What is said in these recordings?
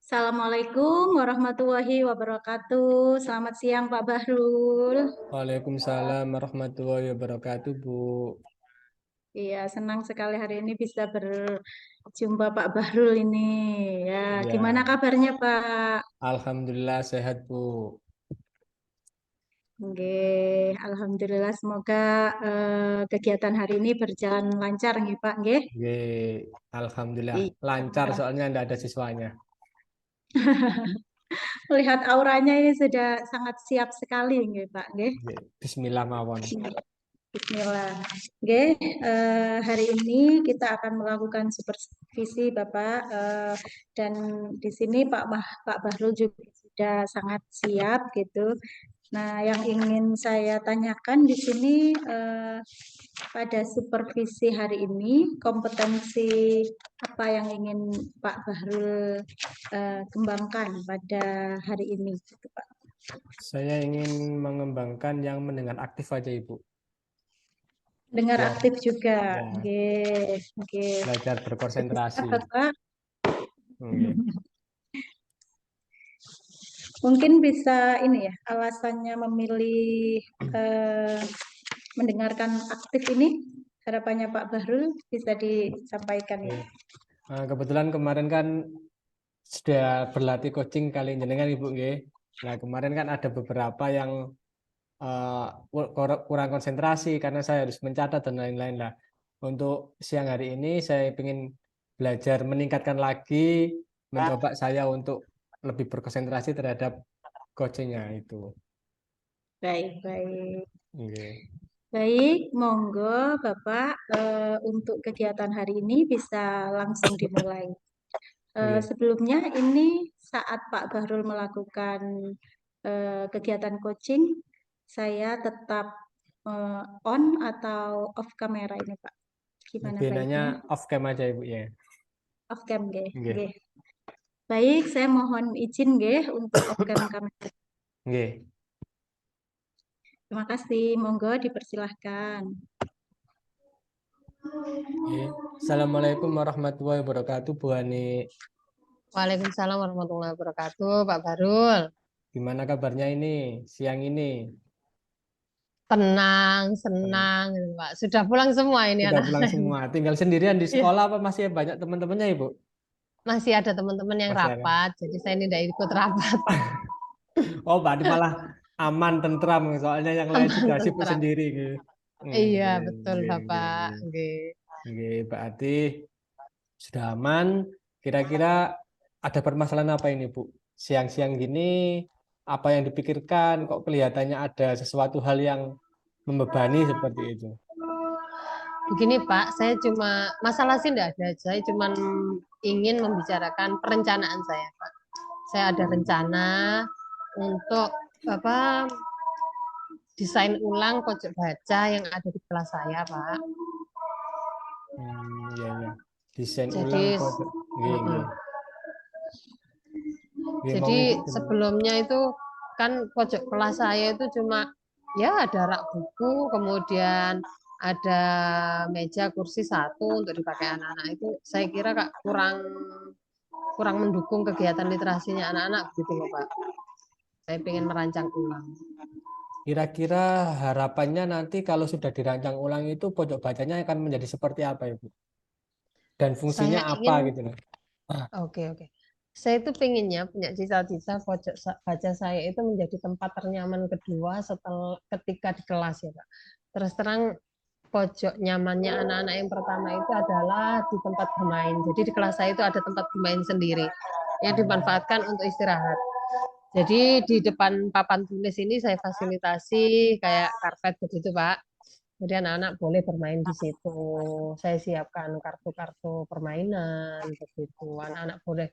Assalamualaikum warahmatullahi wabarakatuh. Selamat siang Pak Bahrul. Waalaikumsalam warahmatullahi wabarakatuh, Bu. Iya, senang sekali hari ini bisa berjumpa Pak Bahrul ini. Ya, gimana Ya, kabarnya Pak? Alhamdulillah sehat, Bu. Oke, Alhamdulillah semoga kegiatan hari ini berjalan lancar nih Pak. Nggih. Ye, Alhamdulillah Iya. lancar soalnya tidak ada siswanya. Melihat auranya ini sudah sangat siap sekali nggih Pak. Nggih. Ye, Bismillah mawon. Bismillah. Oke, hari ini kita akan melakukan supervisi Bapak dan di sini Pak Bahrul juga sudah sangat siap gitu. Nah, yang ingin saya tanyakan di sini pada supervisi hari ini kompetensi apa yang ingin Pak Bahrul kembangkan pada hari ini, gitu, Pak. Saya ingin mengembangkan yang mendengar aktif aja, Ibu. Dengar Biar aktif juga. ya Oke, oke. belajar Bisa berkonsentrasi. Bapak, Oke. mungkin bisa ini ya, alasannya memilih eh, mendengarkan aktif ini, harapannya Pak Bahrul bisa disampaikan ya. Oke. Kebetulan kemarin kan sudah berlatih coaching kali jenengan, Ibu, nggih. Nah, kemarin kan ada beberapa yang eh, kurang konsentrasi karena saya harus mencatat dan lain-lain lah. Untuk siang hari ini saya ingin belajar meningkatkan lagi, mencoba saya untuk lebih berkonsentrasi terhadap coachingnya itu. Baik, baik. Oke. Baik, monggo Bapak untuk kegiatan hari ini bisa langsung dimulai. Oke. Sebelumnya ini saat Pak Bahrul melakukan kegiatan coaching, saya tetap on atau off kamera ini Pak? Gimana Lebih nanya baiknya? off cam aja, Ibu, ya. Off cam nggih, Oke. nggih. Baik, saya mohon izin nggih untuk off cam kamera. Oke. Terima kasih, monggo dipersilahkan. Oke. Assalamualaikum warahmatullahi wabarakatuh, Bu Ani. Waalaikumsalam warahmatullahi wabarakatuh, Pak Barul. Gimana kabarnya ini siang ini? Tenang, senang, gitu, Pak. Sudah pulang semua ini Sudah pulang anak-anak ini. semua. Tinggal sendirian di Iya, sekolah apa masih banyak teman-temannya, Ibu? masih ada teman-teman yang Masih ada. rapat, jadi saya ini tidak ikut rapat. Oh, berarti malah aman, tentram. Soalnya yang lain Aman, sudah sibuk tentram. sendiri. Gitu. Iya, Oke, betul, oke, oke, Bapak. oke. Oke. Oke, berarti sudah aman. Kira-kira ada permasalahan apa ini, Bu? Siang-siang gini, apa yang dipikirkan? Kok kelihatannya ada sesuatu hal yang membebani seperti itu? Begini, Pak, saya cuma, masalah sih tidak ada. Saya cuma ingin membicarakan perencanaan saya, Pak. Saya ada rencana untuk apa desain ulang pojok baca yang ada di kelas saya, Pak. Iya, iya. Desain ulang Jadi, pojok. Oke, oke. mm-mm. Oke, mau Jadi ngikut gimana? sebelumnya itu kan pojok kelas saya itu cuma ya ada rak buku, kemudian ada meja kursi satu untuk dipakai anak-anak itu saya kira Kak kurang kurang mendukung kegiatan literasinya anak-anak gitu loh Pak. Saya ingin merancang ulang. Kira-kira harapannya nanti kalau sudah dirancang ulang itu pojok bacanya akan menjadi seperti apa, Ibu? Dan fungsinya Saya apa ingin gitu loh. Ah, oke oke. Saya itu pinginnya punya cita-cita pojok baca saya itu menjadi tempat ternyaman kedua setelah ketika di kelas ya Pak. Terus terang pojok nyamannya anak-anak yang pertama itu adalah di tempat bermain. Jadi di kelas saya itu ada tempat bermain sendiri yang hmm, dimanfaatkan untuk istirahat. Jadi di depan papan tulis ini saya fasilitasi kayak karpet begitu Pak. Jadi anak-anak boleh bermain di situ. Saya siapkan kartu-kartu permainan begitu. Anak-anak boleh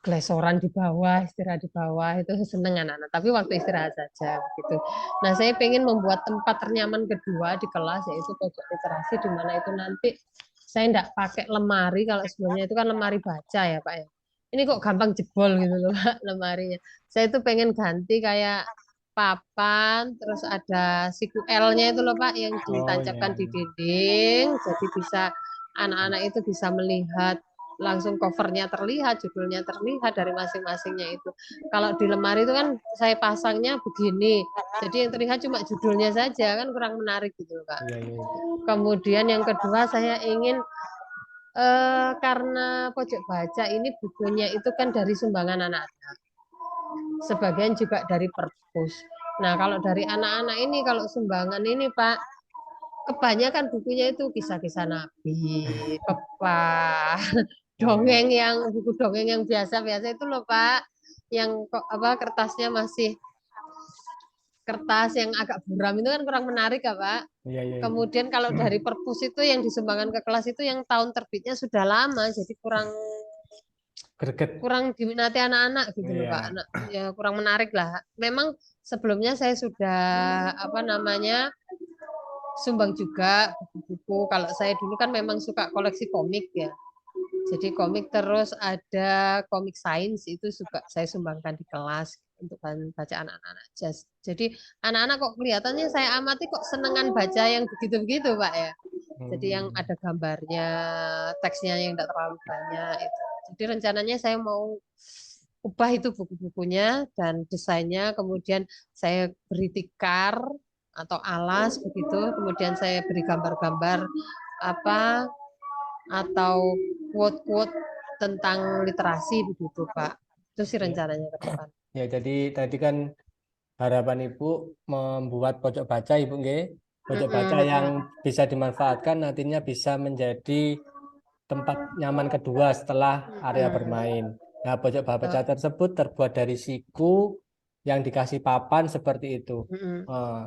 gelesoran di bawah, istirahat di bawah, itu seneng anak-anak. Tapi waktu istirahat saja begitu. Nah, saya ingin membuat tempat ternyaman kedua di kelas yaitu pojok literasi di mana itu nanti saya tidak pakai lemari kalau sebelumnya itu kan lemari baca ya Pak ya. Ini kok gampang jebol gitu loh Pak lemarinya. Saya itu pengen ganti kayak papan, terus ada siku L-nya itu loh Pak yang oh ya, ditancapkan di ya. dinding, jadi bisa anak-anak itu bisa melihat langsung covernya terlihat, judulnya terlihat dari masing-masingnya itu. Kalau di lemari itu kan saya pasangnya begini, jadi yang terlihat cuma judulnya saja, kan kurang menarik gitu loh, Kak. Iya, iya, Ibu. Kemudian yang kedua saya ingin karena pojok baca ini bukunya itu kan dari sumbangan anak-anak, sebagian juga dari perpus. Nah, kalau dari anak-anak ini, kalau sumbangan ini Pak, kebanyakan bukunya itu kisah-kisah Nabi, pepah, dongeng yang buku dongeng yang biasa-biasa itu loh Pak, yang kok apa kertasnya masih kertas yang agak buram itu kan kurang menarik ya Pak. Iya, iya, Ibu. Kemudian kalau dari perpus itu yang disumbangkan ke kelas itu yang tahun terbitnya sudah lama, jadi kurang Greget. diminati anak-anak gitu loh Pak. Iya. Ya kurang menarik lah. Memang sebelumnya saya sudah apa namanya sumbang juga buku-buku. Kalau saya dulu kan memang suka koleksi komik ya. Jadi komik terus ada komik sains itu juga saya sumbangkan di kelas untuk bacaan anak-anak. Jadi anak-anak kok kelihatannya saya amati kok senengan baca yang begitu-begitu Pak ya. Jadi yang ada gambarnya, teksnya yang tidak terlalu banyak itu. Jadi rencananya saya mau ubah itu buku-bukunya dan desainnya, kemudian saya beri tikar atau alas begitu, kemudian saya beri gambar-gambar apa atau quote-quote tentang literasi begitu Pak. Itu sih Iya. rencananya ke depan. Ya, jadi tadi kan harapan Ibu membuat pojok baca, Ibu nggih. Pojok baca yang bisa dimanfaatkan nantinya bisa menjadi tempat nyaman kedua setelah area bermain. Nah, pojok baca tersebut terbuat dari siku yang dikasih papan seperti itu.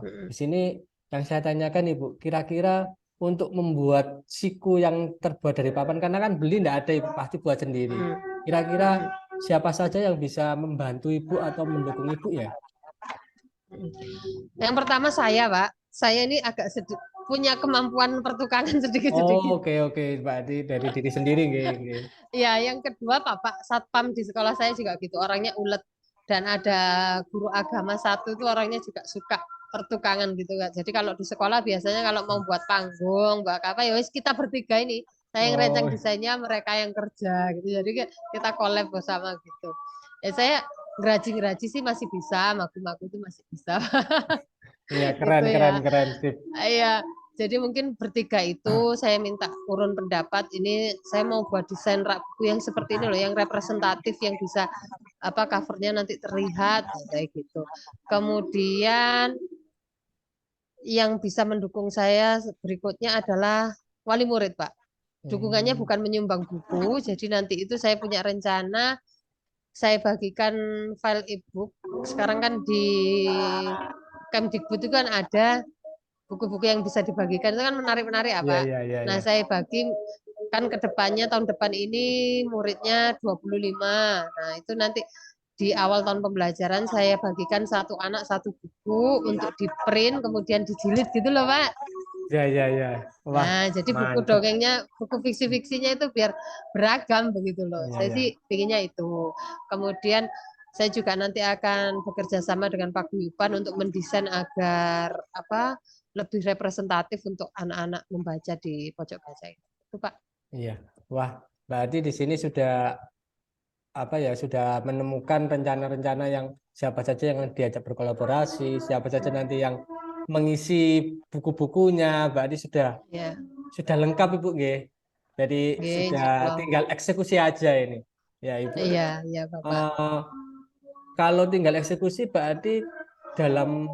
Di sini yang saya tanyakan Ibu, kira-kira untuk membuat siku yang terbuat dari papan, karena kan beli tidak ada Ibu, pasti buat sendiri. Kira-kira siapa saja yang bisa membantu Ibu atau mendukung Ibu ya? Yang pertama saya Pak, saya ini agak punya kemampuan pertukangan sedikit-sedikit. Oh, oke, berarti dari diri sendiri nggih. Ya, yang kedua Bapak Satpam di sekolah saya juga gitu, orangnya ulet dan ada guru agama satu itu orangnya juga suka pertukangan gitu kan. Jadi kalau di sekolah biasanya kalau mau buat panggung, buat apa ya wis kita bertiga ini. Saya yang rancang desainnya, mereka yang kerja gitu. Jadi kita collab bersama gitu. Ya saya ngeraji-ngeraji sih masih bisa, maku-maku itu masih bisa. Iya, Gitu ya. keren, sip. Iya, jadi mungkin bertiga itu saya minta urun pendapat. Ini saya mau buat desain rak buku yang seperti ini loh, yang representatif, yang bisa apa covernya nanti terlihat kayak gitu. Kemudian yang bisa mendukung saya berikutnya adalah wali murid, Pak. Dukungannya bukan menyumbang buku, jadi nanti itu saya punya rencana saya bagikan file e-book. Sekarang kan di Kemdikbud itu kan ada buku-buku yang bisa dibagikan, itu kan menarik-menarik apa? Iya. Nah, saya bagi kan ke depannya tahun depan ini muridnya 25. Nah, itu nanti di awal tahun pembelajaran saya bagikan satu anak satu buku untuk di-print kemudian dijilid gitu loh, Pak. Iya. Wah, Nah, jadi buku mantep. dongengnya, buku fiksi-fiksinya itu biar beragam begitu loh. Saya Iya. sih pinginnya itu. Kemudian saya juga nanti akan bekerja sama dengan Paguyuban untuk mendesain agar apa lebih representatif untuk anak-anak membaca di pojok baca itu, Pak. Iya. Wah, berarti di sini sudah sudah menemukan rencana-rencana yang siapa saja yang diajak berkolaborasi, siapa saja nanti yang mengisi buku-bukunya, berarti Ya, sudah lengkap Ibu nggih. Jadi sudah insyaallah. tinggal eksekusi aja ini. Ya, Ibu. Iya, Bapak. Kalau tinggal eksekusi berarti dalam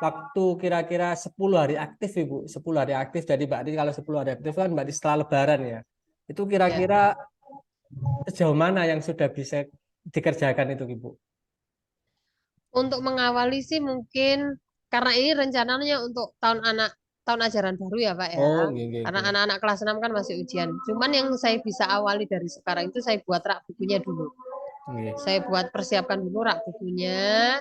waktu kira-kira 10 hari aktif Ibu. 10 hari aktif, jadi berarti kalau 10 hari aktif kan berarti setelah Lebaran ya. Itu kira-kira sejauh mana yang sudah bisa dikerjakan itu Ibu? Untuk mengawali sih mungkin karena ini rencananya untuk tahun ajaran baru ya, Pak ya. Oh, Karena nggih. anak-anak kelas 6 kan masih ujian. Cuman yang saya bisa awali dari sekarang itu saya buat rak bukunya dulu. Nggih. Saya buat persiapkan dulu rak bukunya.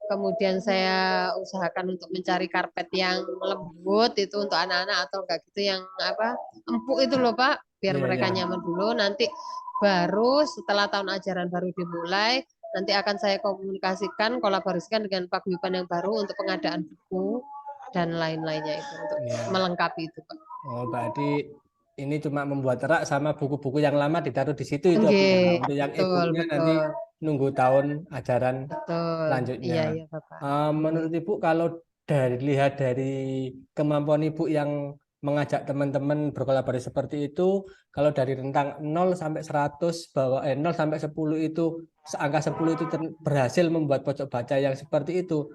Kemudian saya usahakan untuk mencari karpet yang lembut itu untuk anak-anak atau enggak gitu yang apa empuk itu loh Pak, biar mereka Iya. nyaman dulu. Nanti baru setelah tahun ajaran baru dimulai, nanti akan saya komunikasikan, kolaborasikan dengan paguyuban yang baru untuk pengadaan buku dan lain-lainnya itu untuk Iya. melengkapi itu Pak. Oh, berarti ini cuma membuat rak sama buku-buku yang lama ditaruh di situ itu Bu ya. Nggih, Untuk yang betul, e-booknya nanti betul, nunggu tahun ajaran betul. selanjutnya. Iya, iya, Bapak. Menurut Ibu kalau lihat dari kemampuan Ibu yang mengajak teman-teman berkolaborasi seperti itu, kalau dari rentang 0 sampai 100 bahwa 0 sampai 10 itu angka 10 itu berhasil membuat pojok baca yang seperti itu.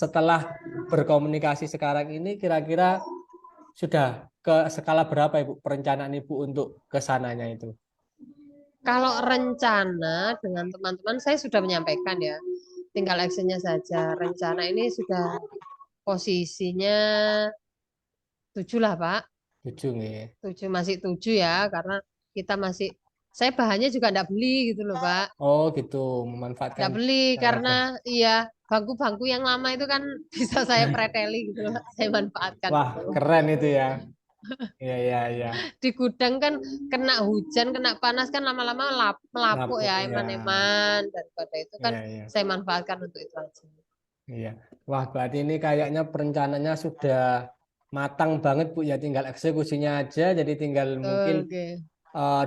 Setelah berkomunikasi sekarang ini kira-kira sudah ke skala berapa Ibu perencanaan Ibu untuk ke sananya itu? Kalau rencana dengan teman-teman saya sudah menyampaikan ya, tinggal actionnya saja. Rencana ini sudah posisinya 7 lah, Pak. 7 nih. 7 masih 7 ya, karena kita masih, saya bahannya juga enggak beli gitu loh, Pak. Oh gitu, memanfaatkan Enggak beli yang karena ada. iya bangku-bangku yang lama itu kan bisa saya preteli gitu loh, saya manfaatkan Wah, itu. keren itu ya. Iya, iya, iya. Di gudang kan kena hujan, kena panas kan lama-lama melapuk Lapuk ya, ya. eman-eman. Daripada itu kan Iya, iya. saya manfaatkan untuk itu aja. Iya. Wah, berarti ini kayaknya perencanaannya sudah matang banget Bu ya, tinggal eksekusinya aja. Jadi tinggal mungkin Oke.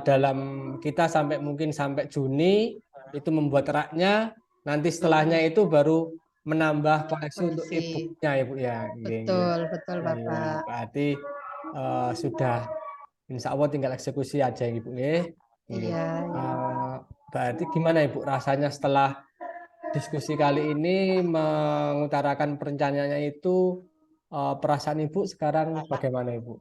dalam kita sampai mungkin sampai Juni itu membuat raknya. Nanti setelahnya itu baru menambah koleksi untuk Koleksi. e-booknya ya Bu ya. Iya, iya. Betul, betul Iya, Bapak. berarti sudah insya Allah tinggal eksekusi aja Ibu ya. Iya. Iya, iya. Berarti gimana Ibu rasanya setelah diskusi kali ini mengutarakan perencanaannya itu perasaan Ibu sekarang bagaimana Ibu?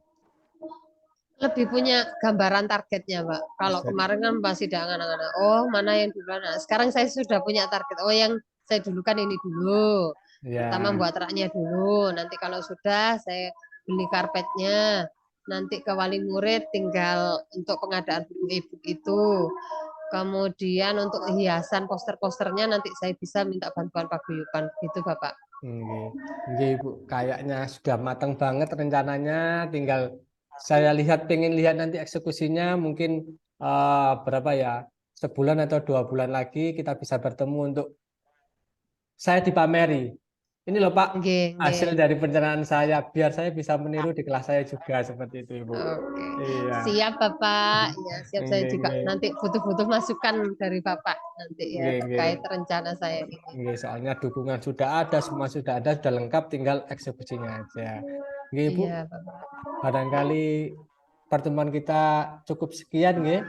Lebih punya gambaran targetnya, Pak. Kalau kemarin kan masih ada angan-angan, oh mana yang duluan. Nah, sekarang saya sudah punya target. Oh yang saya dulu kan ini dulu. Pertama Ya, buat raknya dulu. Nanti kalau sudah saya beli karpetnya. Nanti ke wali murid tinggal untuk pengadaan buku e-book itu. Kemudian untuk hiasan poster-posternya nanti saya bisa minta bantuan paguyuban gitu Bapak. Nggih, Ibu. Kayaknya sudah matang banget rencananya. Tinggal saya pengen lihat nanti eksekusinya mungkin berapa ya? Sebulan atau 2 bulan lagi kita bisa bertemu untuk saya dipameri. Ini loh Pak, Nggih, hasil nggih. dari perencanaan saya biar saya bisa meniru di kelas saya juga seperti itu Ibu. Oke. Iya. Siap Bapak. Ya, siap saya Nggih, juga nggih. nanti butuh-butuh masukan dari Bapak nanti ya Nggih, nggih. terkait rencana saya ini. Nggih, soalnya dukungan sudah ada, semua sudah ada, sudah lengkap, tinggal eksekusinya aja. Nggih, Bu. Iya, Bapak. Barangkali pertemuan kita cukup sekian, nggih.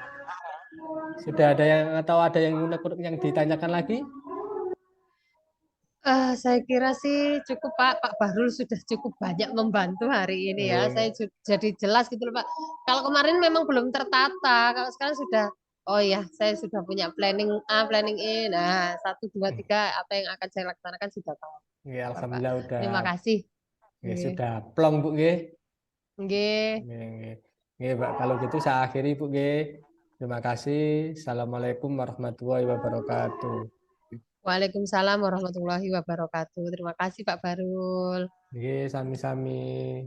Sudah ada yang atau ada yang unek-unek yang ditanyakan lagi? Saya kira sih cukup Pak. Pak Bahrul sudah cukup banyak membantu hari ini ya. Saya Nggih. jadi jelas gitu loh Pak. Kalau kemarin memang belum tertata, kalau sekarang sudah, oh ya saya sudah punya planning A, planning E. Nah, 1, 2, 3 apa yang akan saya laksanakan sudah tahu. Nggih, Bapak. alhamdulillah udah Terima kasih. nggih, Nggih. sudah plong, Bu, nggih. Nggih. Nggih, nggih. Nggih, Pak, kalau gitu saya akhiri, Bu, nggih. Terima kasih. Assalamualaikum warahmatullahi wabarakatuh. Waalaikumsalam warahmatullahi wabarakatuh. Terima kasih Pak Barul. Nggih, sami-sami.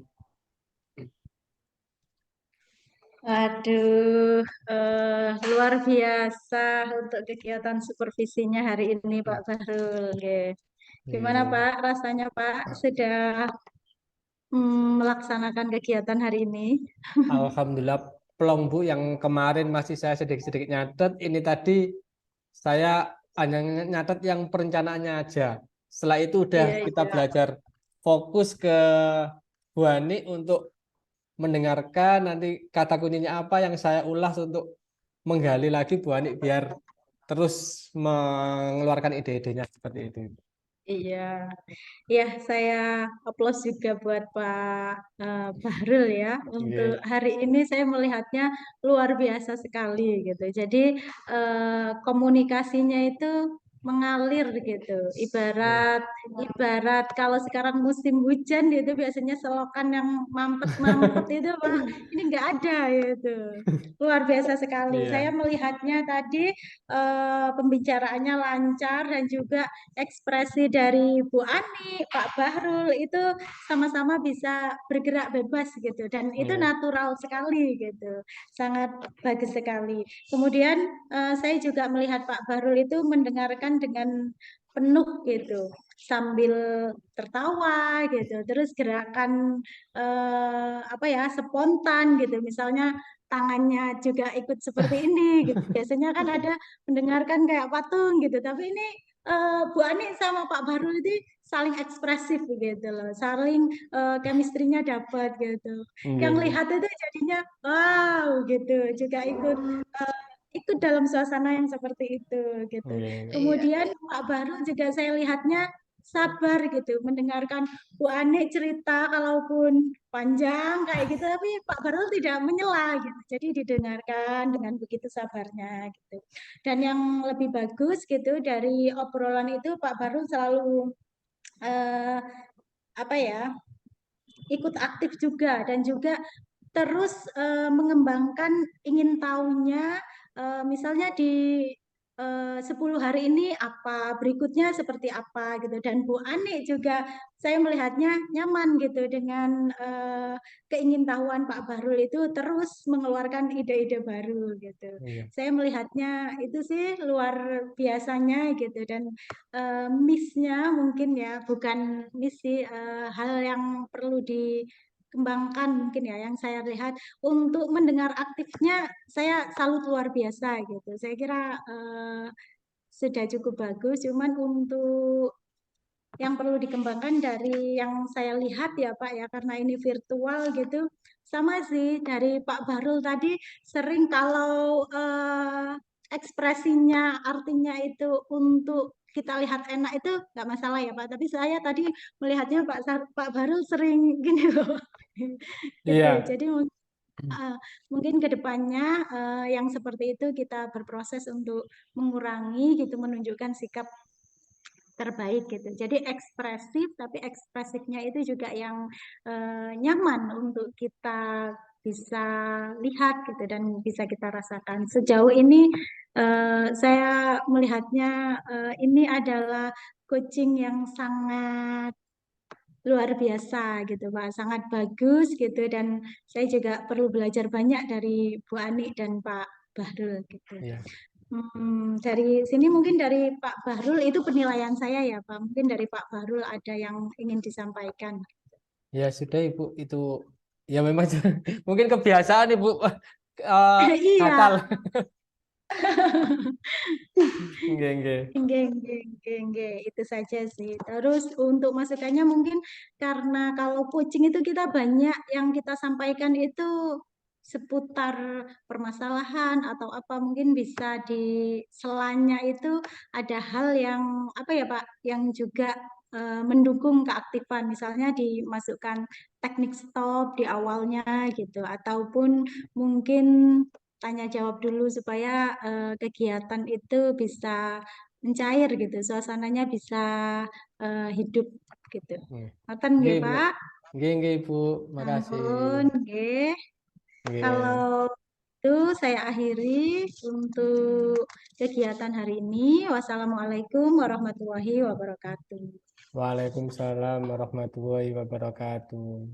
Aduh, luar biasa untuk kegiatan supervisinya hari ini Pak Bahrul. Nggih. Gimana Nggih. Pak rasanya Pak sudah melaksanakan kegiatan hari ini? Alhamdulillah plong Bu, yang kemarin masih saya sedikit-sedikit nyatet, ini tadi saya hanya nyatet yang perencanaannya aja. Setelah itu udah Iya, kita iya. belajar fokus ke Bu Ani untuk mendengarkan nanti kata kuncinya apa yang saya ulas untuk menggali lagi Bu Ani biar terus mengeluarkan ide-idenya seperti itu. Iya, ya saya aplaus juga buat Pak Bahrul ya. Untuk Nggih. hari ini saya melihatnya luar biasa sekali gitu. Jadi komunikasinya itu mengalir gitu. Ibarat ibarat kalau sekarang musim hujan itu biasanya selokan yang mampet-mampet itu Pak, ini nggak ada gitu. Luar biasa sekali. Saya Iya. melihatnya tadi pembicaraannya lancar dan juga ekspresi dari Bu Ani, Pak Bahrul itu sama-sama bisa bergerak bebas gitu dan itu Iya. natural sekali gitu, sangat bagus sekali. Kemudian saya juga melihat Pak Bahrul itu mendengarkan dengan penuh gitu, sambil tertawa gitu, terus gerakan apa ya, spontan gitu, misalnya tangannya juga ikut seperti ini gitu. Biasanya kan ada mendengarkan kayak patung gitu, tapi ini Bu Ani sama Pak Bahrul itu saling ekspresif gitu loh, saling chemistry-nya dapat gitu. Nggih, Yang nggih. lihat itu jadinya wow gitu, juga ikut dalam suasana yang seperti itu gitu. Nggih, nggih. Iya. Kemudian Pak Bahrul juga saya lihatnya sabar gitu, mendengarkan Bu Ani cerita kalaupun panjang kayak gitu, tapi Pak Bahrul tidak menyela gitu. Jadi didengarkan dengan begitu sabarnya gitu. Dan yang lebih bagus gitu dari obrolan itu Pak Bahrul selalu eh, apa ya, ikut aktif juga dan juga terus mengembangkan ingin tahunya, misalnya di 10 hari ini apa, berikutnya seperti apa gitu. Dan Bu Ani juga saya melihatnya nyaman gitu dengan keingintahuan Pak Bahrul itu terus mengeluarkan ide-ide baru gitu. Iya. Saya melihatnya itu sih luar biasanya gitu, dan miss-nya mungkin ya, bukan miss sih, hal yang perlu dikembangkan mungkin ya, yang saya lihat untuk mendengar aktifnya saya salut luar biasa gitu. Saya kira sudah cukup bagus, cuman untuk yang perlu dikembangkan dari yang saya lihat ya Pak ya, karena ini virtual gitu, sama sih dari Pak Bahrul tadi sering kalau ekspresinya artinya itu untuk kita lihat enak itu nggak masalah ya Pak, tapi saya tadi melihatnya Pak Bahrul sering gini loh gitu, Iya. jadi mungkin ke depannya yang seperti itu kita berproses untuk mengurangi gitu, menunjukkan sikap terbaik gitu. Jadi ekspresif, tapi ekspresifnya itu juga yang nyaman untuk kita bisa lihat gitu dan bisa kita rasakan. Sejauh ini saya melihatnya ini adalah coaching yang sangat luar biasa gitu Pak, sangat bagus gitu, dan saya juga perlu belajar banyak dari Bu Ani dan Pak Bahrul gitu. Iya. Dari sini mungkin dari Pak Bahrul itu penilaian saya ya Pak. Mungkin dari Pak Bahrul ada yang ingin disampaikan. Ya sudah Ibu, itu ya memang mungkin kebiasaan Ibu Iya, nakal. Nggih, nggih. nggih, nggih, nggih, nggih. Itu saja sih. Terus untuk masukannya mungkin karena kalau coaching itu kita banyak yang kita sampaikan itu seputar permasalahan atau apa, mungkin bisa di selanya itu ada hal yang apa ya Pak, yang juga mendukung keaktifan, misalnya dimasukkan teknik stop di awalnya gitu, ataupun mungkin tanya jawab dulu supaya kegiatan itu bisa mencair gitu, suasananya bisa hidup gitu. Nggih. Ngoten nggih, Nggih, Pak. nggih, nggih, Ibu. Makasih. Ampun, nggih. Nggih. Kalau itu saya akhiri untuk kegiatan hari ini. Wassalamualaikum warahmatullahi wabarakatuh. Waalaikumsalam warahmatullahi wabarakatuh.